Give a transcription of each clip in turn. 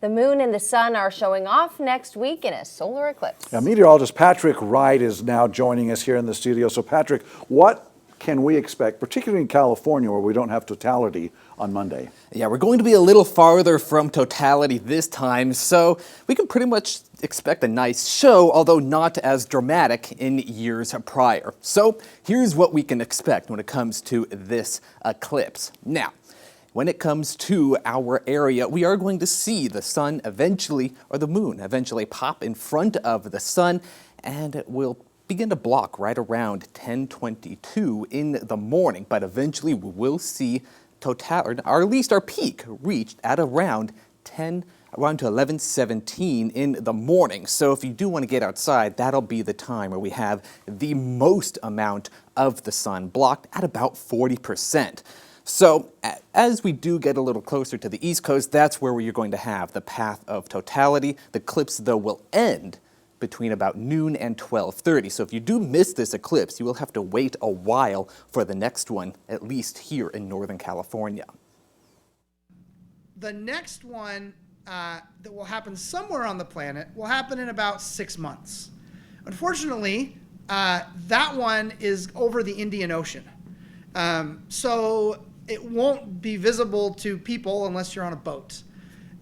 The moon and the sun are showing off next week in a solar eclipse. Now, meteorologist Patrick Wright is now joining us here in the studio. So, Patrick, what can we expect, particularly in California where we don't have totality on Monday? Yeah, we're going to be a little farther from totality this time, so we can pretty much expect a nice show, although not as dramatic in years prior. So here's what we can expect when it comes to this eclipse. Now, when it comes to our area, we are going to see the sun eventually, or the moon eventually pop in front of the sun, and it will begin to block right around 10:22 in the morning, but eventually we will see or at least our peak reached at around to 11:17 in the morning. So if you do want to get outside, that'll be the time where we have the most amount of the sun blocked at about 40%. So as we do get a little closer to the East Coast, that's where you're going to have the path of totality. The eclipse, though, will end between about noon and 12:30. So if you do miss this eclipse, you will have to wait a while for the next one, at least here in Northern California. The next one that will happen somewhere on the planet will happen in about 6 months. Unfortunately, that one is over the Indian Ocean. So it won't be visible to people unless you're on a boat.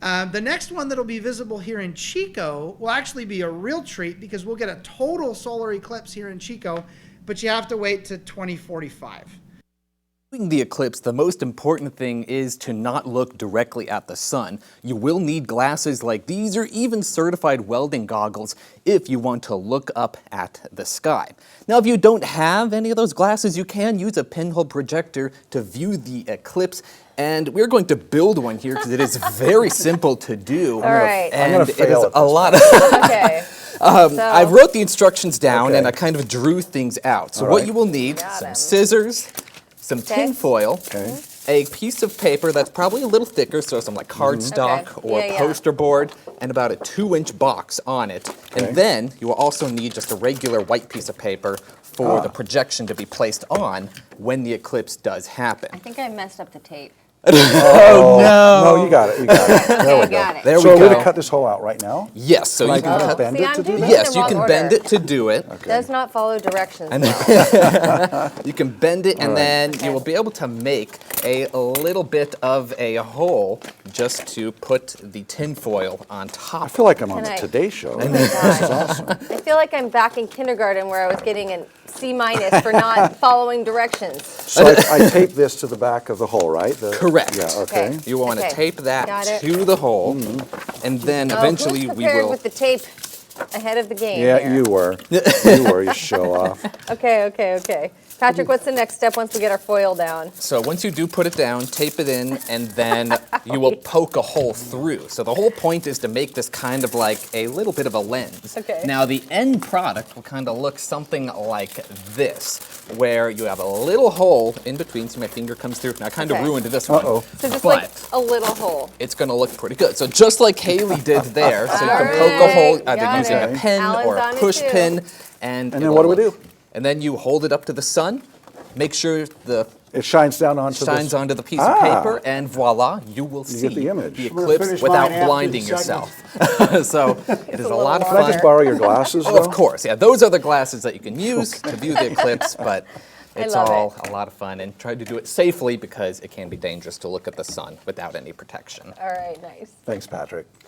The next one that'll be visible here in Chico will actually be a real treat because we'll get a total solar eclipse here in Chico, but you have to wait to 2045. During the eclipse, the most important thing is to not look directly at the sun. You will need glasses like these or even certified welding goggles if you want to look up at the sky. Now, if you don't have any of those glasses, you can use a pinhole projector to view the eclipse. And we're going to build one here because it is very simple to do. All right. And I'm gonna fail it is at a this lot of... Okay. I wrote the instructions down and I Okay. kind of drew things out. So All what right. you will need, Got some it. scissors, some Okay. tin foil, Okay. a piece of paper that's probably a little thicker, so some like cardstock Okay. or Yeah, yeah. poster board, and about a 2-inch box on it. Okay. And then you will also need just a regular white piece of paper for the projection to be placed on when the eclipse does happen. I think I messed up the tape. Oh, no. No, you got it. You got it. There we I go. got it. There So we we're go. going to cut this hole out right now? Yes, so Can I you can kind of cut. bend See, it I'm to do doing that? it Yes, in you wrong can order. bend it to do it. Does not follow directions. You can bend it, and All right. then Okay. you will be able to make a little bit of a hole just to put the tin foil on top. I feel like I'm on Can the I- Today Show. Oh my This is gosh. awesome. I feel like I'm back in kindergarten where I was getting a C- for not following directions. So I tape this to the back of the hole, right? Correct. Yeah, okay. Okay. You want to Okay. tape that Got it. to the hole, and then eventually who's we prepared will. with the tape ahead of the game Yeah, here? you were. You were, you show off. Okay. Patrick, what's the next step once we get our foil down? So once you do put it down, tape it in, and then you will poke a hole through. So the whole point is to make this kind of like a little bit of a lens. Okay. Now the end product will kind of look something like this, where you have a little hole in between, so my finger comes through. Now I kind of Okay. ruined this one. Uh-oh. So just but like a little hole. it's going to look pretty good. So just like Haley did there, so you can poke a Alright, hole either got using it. a pen Alan's or on a it push too. pin. And then what do we do? And then you hold it up to the sun, make sure the It shines down onto shines this. onto the piece of paper, and voila, you will see get the image. the I'm gonna eclipse finish without mine after blinding the segment. yourself. So it is a little lot of Can I fun. just borrow your glasses, Oh, though? of course, yeah. Those are the glasses that you can use to view the eclipse, but it's love all a lot of fun. And try to do it safely because it can be dangerous to look at the sun without any protection. All right, nice. Thanks, Patrick.